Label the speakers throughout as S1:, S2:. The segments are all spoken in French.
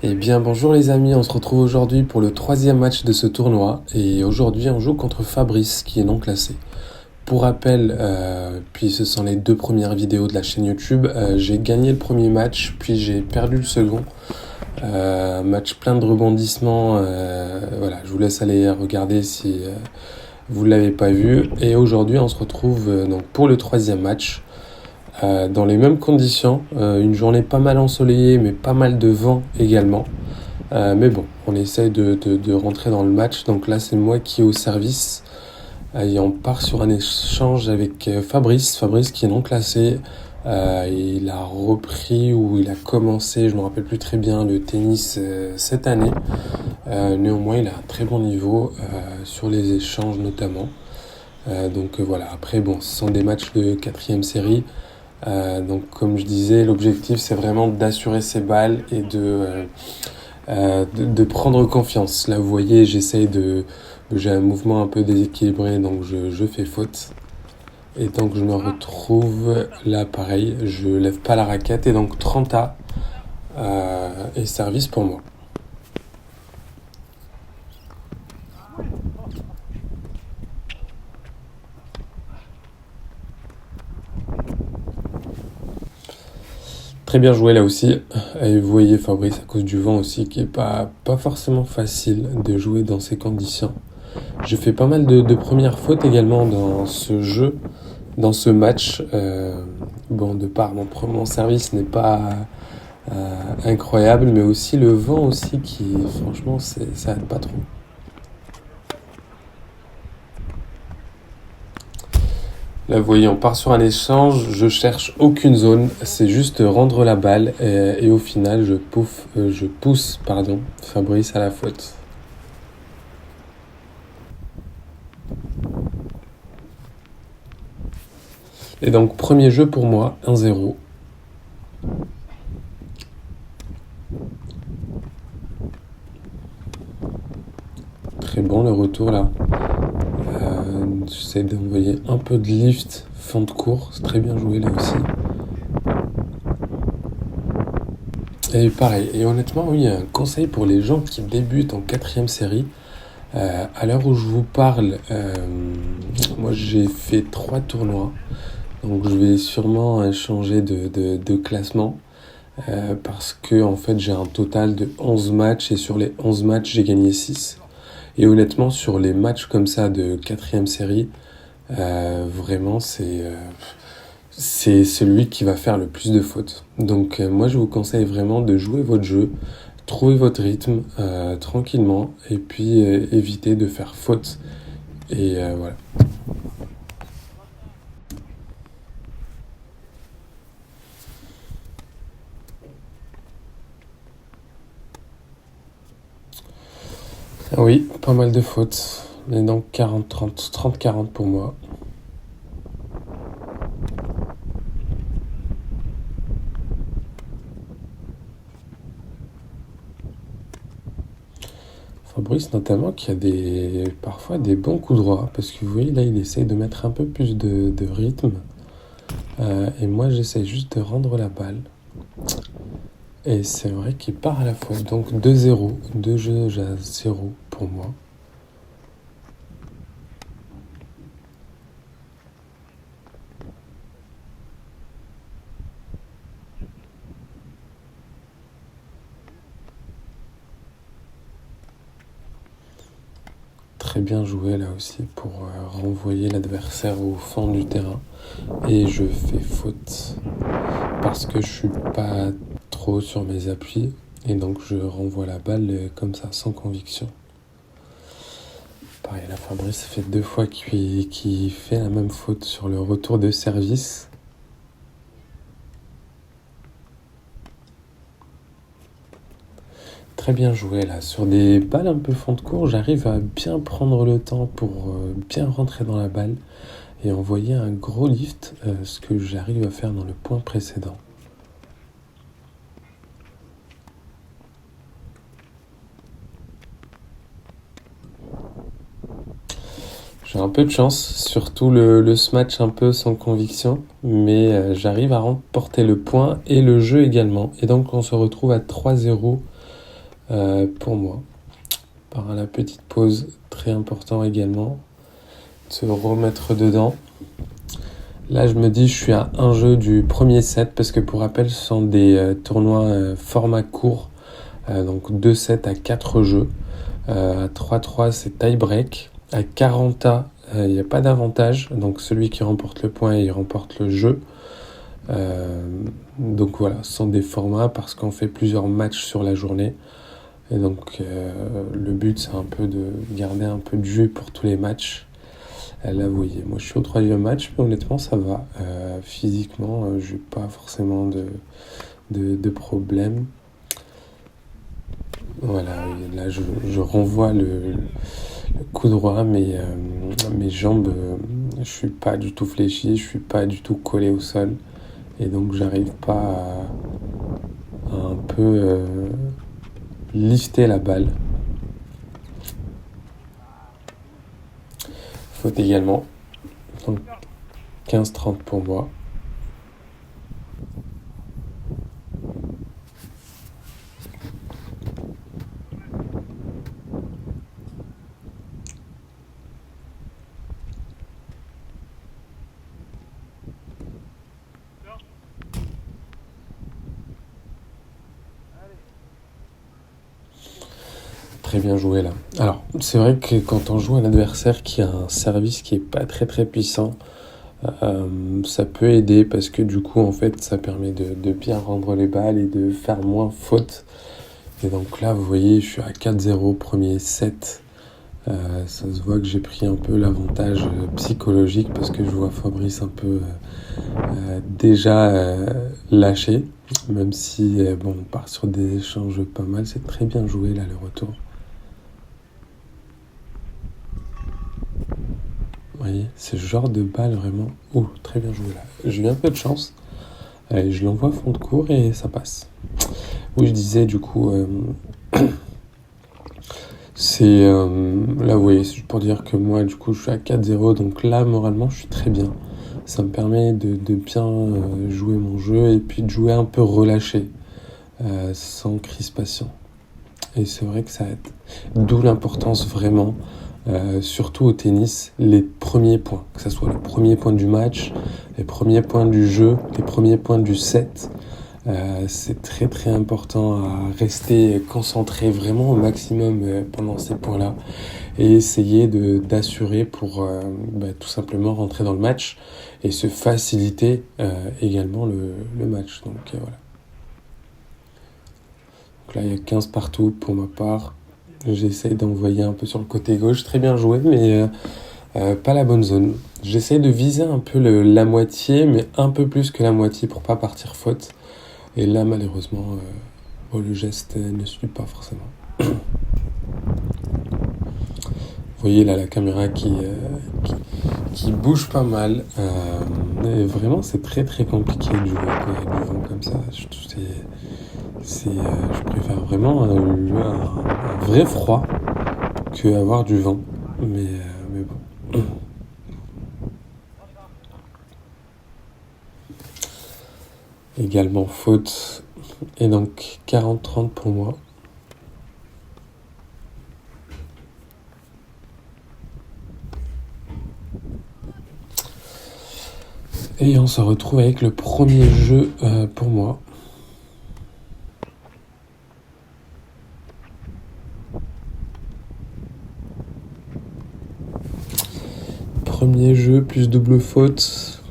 S1: Eh bien bonjour les amis, on se retrouve aujourd'hui pour le troisième match de ce tournoi et aujourd'hui on joue contre Fabrice qui est non classé. Pour rappel, puis ce sont les deux premières vidéos de la chaîne YouTube, j'ai gagné le premier match puis j'ai perdu le second. Match plein de rebondissements, voilà, je vous laisse aller regarder si vous ne l'avez pas vu. Et aujourd'hui on se retrouve donc pour le troisième match. Dans les mêmes conditions, une journée pas mal ensoleillée mais pas mal de vent également. Mais bon, on essaye de rentrer dans le match. Donc là, c'est moi qui est au service. Et on part sur un échange avec Fabrice. Fabrice qui est non classé. Il a repris ou il a commencé, je ne me rappelle plus très bien, le tennis cette année. Néanmoins, il a un très bon niveau sur les échanges notamment. Donc voilà, après, bon, ce sont des matchs de quatrième série. Donc comme je disais, l'objectif, c'est vraiment d'assurer ses balles et de prendre confiance. Là, vous voyez, j'ai un mouvement un peu déséquilibré, donc je fais faute. Et donc, je me retrouve là, pareil, je lève pas la raquette. Et donc, 30A et service pour moi. Très bien joué là aussi. Et vous voyez Fabrice, à cause du vent aussi, qui est pas forcément facile de jouer dans ces conditions. Je fais pas mal de premières fautes également dans ce jeu, dans ce match. Bon, de part mon service n'est pas incroyable, mais aussi le vent aussi qui, franchement, ça aide pas trop. Là, vous voyez, on part sur un échange, je cherche aucune zone, c'est juste rendre la balle et au final, je pousse Fabrice à la faute. Et donc, premier jeu pour moi, 1-0. Très bon le retour là. J'essaie d'envoyer un peu de lift, fond de cours, c'est très bien joué là aussi. Et pareil, et honnêtement, oui, un conseil pour les gens qui débutent en quatrième série. À l'heure où je vous parle, moi j'ai fait 3 tournois, donc je vais sûrement changer de classement parce que en fait j'ai un total de 11 matchs et sur les 11 matchs j'ai gagné 6. Et honnêtement, sur les matchs comme ça de quatrième série, vraiment c'est celui qui va faire le plus de fautes. Donc moi je vous conseille vraiment de jouer votre jeu, trouver votre rythme tranquillement et puis éviter de faire faute. Et voilà. Ah oui, pas mal de fautes. Mais donc 40-30, 30-40 pour moi. Fabrice notamment qui a parfois des bons coups droits, parce que vous voyez là il essaye de mettre un peu plus de rythme, et moi j'essaie juste de rendre la balle, et c'est vrai qu'il part à la faute, donc 2-0, 2 jeux à 0 pour moi. Très bien joué là aussi pour renvoyer l'adversaire au fond du terrain. Et je fais faute parce que je suis pas trop sur mes appuis. Et donc je renvoie la balle comme ça, sans conviction. Pareil, là Fabrice fait 2 fois qu'il fait la même faute sur le retour de service. Très bien joué là. Sur des balles un peu fond de cours, j'arrive à bien prendre le temps pour bien rentrer dans la balle et envoyer un gros lift, ce que j'arrive à faire dans le point précédent. J'ai un peu de chance, surtout le smash un peu sans conviction, mais j'arrive à remporter le point et le jeu également. Et donc on se retrouve à 3-0 pour moi. Par la petite pause, très important également, de se remettre dedans. Là, je me dis, je suis à un jeu du premier set, parce que pour rappel, ce sont des tournois format court, donc 2 sets à 4 jeux. À 3-3, c'est tie-break. À 40A, il n'y a pas d'avantage, donc celui qui remporte le point, il remporte le jeu. Donc voilà, ce sont des formats parce qu'on fait plusieurs matchs sur la journée. Et donc le but, c'est un peu de garder un peu de jeu pour tous les matchs. Là, vous voyez, moi je suis au 3e match, mais honnêtement, ça va. Physiquement, je n'ai pas forcément de problème. Voilà, là je renvoie le coup droit, mais mes jambes, je suis pas du tout fléchi, je suis pas du tout collé au sol. Et donc j'arrive pas à un peu lifter la balle. Faute également. Donc 15-30 pour moi. Très bien joué là. Alors, c'est vrai que quand on joue à un adversaire qui a un service qui est pas très très puissant, ça peut aider parce que du coup, en fait, ça permet de bien rendre les balles et de faire moins faute. Et donc là, vous voyez, je suis à 4-0, premier set. Ça se voit que j'ai pris un peu l'avantage psychologique parce que je vois Fabrice un peu déjà lâché, même si bon, on part sur des échanges pas mal. C'est très bien joué là, le retour. Vous voyez, c'est ce genre de balle vraiment. Oh, très bien joué là. J'ai eu un peu de chance. Allez, je l'envoie fond de cours et ça passe. Oui, je disais du coup, c'est là, vous voyez, c'est pour dire que moi, du coup, je suis à 4-0. Donc là, moralement, je suis très bien. Ça me permet de bien jouer mon jeu et puis de jouer un peu relâché, sans crispation. Et c'est vrai que ça aide. D'où l'importance vraiment, surtout au tennis, les premiers points. Que ce soit le premier point du match, les premiers points du jeu, les premiers points du set. C'est très très important à rester concentré vraiment au maximum pendant ces points-là et essayer d'assurer pour tout simplement rentrer dans le match et se faciliter également le match. Donc voilà. Donc là, il y a 15 partout pour ma part. J'essaie d'envoyer un peu sur le côté gauche. Très bien joué, mais pas la bonne zone. J'essaie de viser un peu la moitié, mais un peu plus que la moitié pour pas partir faute. Et là, malheureusement, le geste ne suit pas forcément. Vous voyez là la caméra qui bouge pas mal. Et vraiment, c'est très très compliqué de jouer quand il y a du vent comme ça. Je préfère vraiment un vrai froid que avoir du vent. Mais bon. Également faute. Et donc 40-30 pour moi. Et on se retrouve avec le premier jeu pour moi. Premier jeu plus double faute.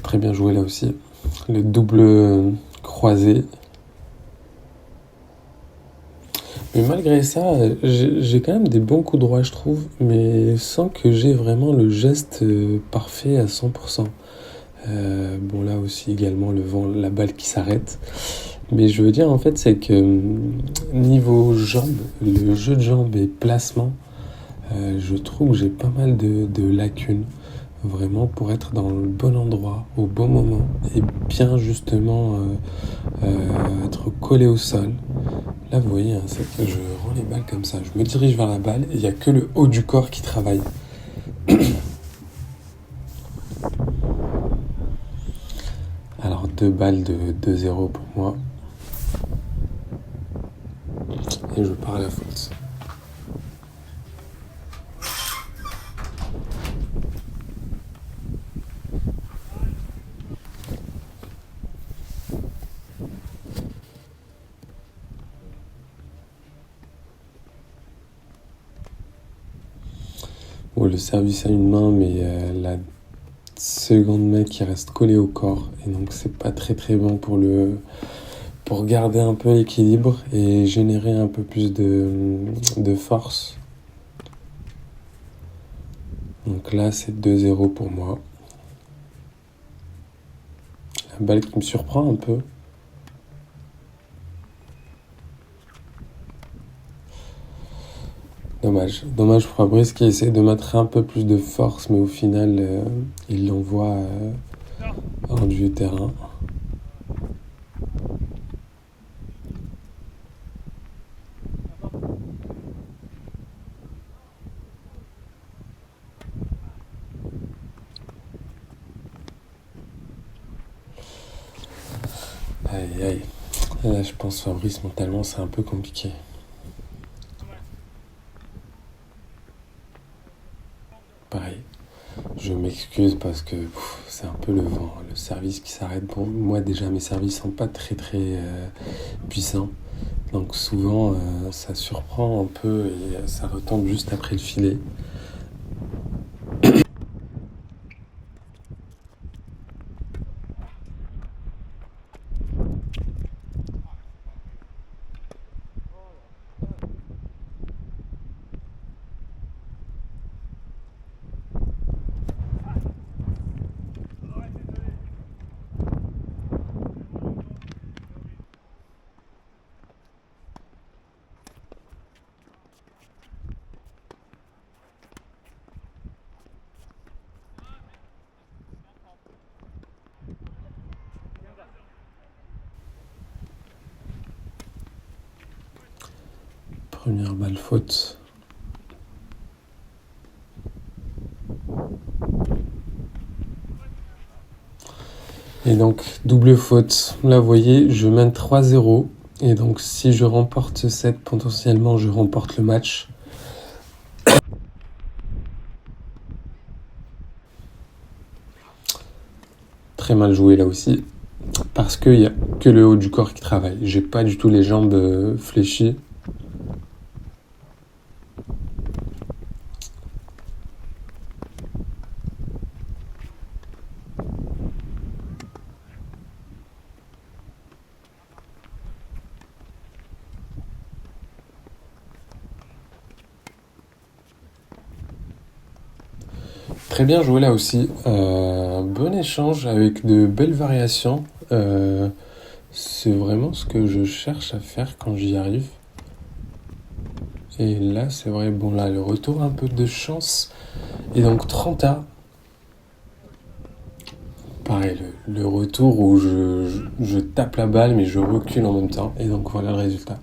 S1: Très bien joué là aussi. Le double croisé. Mais malgré ça, j'ai quand même des bons coups droits, je trouve, mais sans que j'ai vraiment le geste parfait à 100%. Bon, là aussi également le vent, la balle qui s'arrête. Mais je veux dire, en fait, c'est que niveau jambes, le jeu de jambes et placement, je trouve que j'ai pas mal de lacunes. vraiment pour être dans le bon endroit, au bon moment, et bien justement être collé au sol. Là, vous voyez, hein, c'est que je rends les balles comme ça. Je me dirige vers la balle et il n'y a que le haut du corps qui travaille. Alors, 2 balles de 2-0 pour moi. Et je pars à la faute. Bon, le service a une main, mais la seconde main qui reste collée au corps. Et donc, c'est pas très très bon pour garder un peu l'équilibre et générer un peu plus de force. Donc là, c'est 2-0 pour moi. La balle qui me surprend un peu. Dommage pour Fabrice qui essaie de mettre un peu plus de force, mais au final, il l'envoie hors du terrain. Aïe aïe. Là, je pense Fabrice, mentalement, c'est un peu compliqué. Pareil. Je m'excuse parce que c'est un peu le vent, le service qui s'arrête. Bon, moi déjà mes services sont pas très très puissants, donc souvent ça surprend un peu et ça retombe juste après le filet. Première balle faute. Et donc double faute. Là vous voyez, je mène 3-0. Et donc si je remporte ce set, potentiellement je remporte le match. Très mal joué là aussi. Parce qu'il n'y a que le haut du corps qui travaille. J'ai pas du tout les jambes fléchies. Très bien joué là aussi. Bon échange avec de belles variations. C'est vraiment ce que je cherche à faire quand j'y arrive. Et là, c'est vrai, bon là, le retour, un peu de chance. Et donc 30A. Pareil, le retour où je tape la balle, mais je recule en même temps. Et donc voilà le résultat.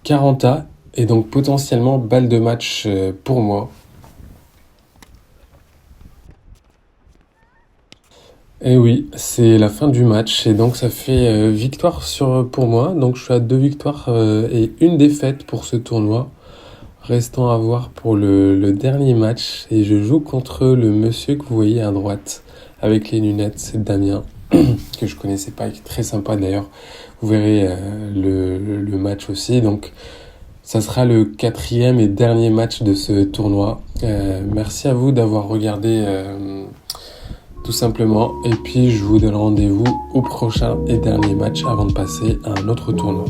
S1: 40A. Et donc potentiellement balle de match pour moi. Et oui, c'est la fin du match et donc ça fait victoire pour moi. Donc je suis à 2 victoires et 1 défaite pour ce tournoi. Restant à voir pour le dernier match et je joue contre le monsieur que vous voyez à droite avec les lunettes, c'est Damien, que je connaissais pas, qui est très sympa d'ailleurs. Vous verrez le match aussi. Donc ça sera le 4e et dernier match de ce tournoi. Merci à vous d'avoir regardé tout simplement. Et puis je vous donne rendez-vous au prochain et dernier match avant de passer à un autre tournoi.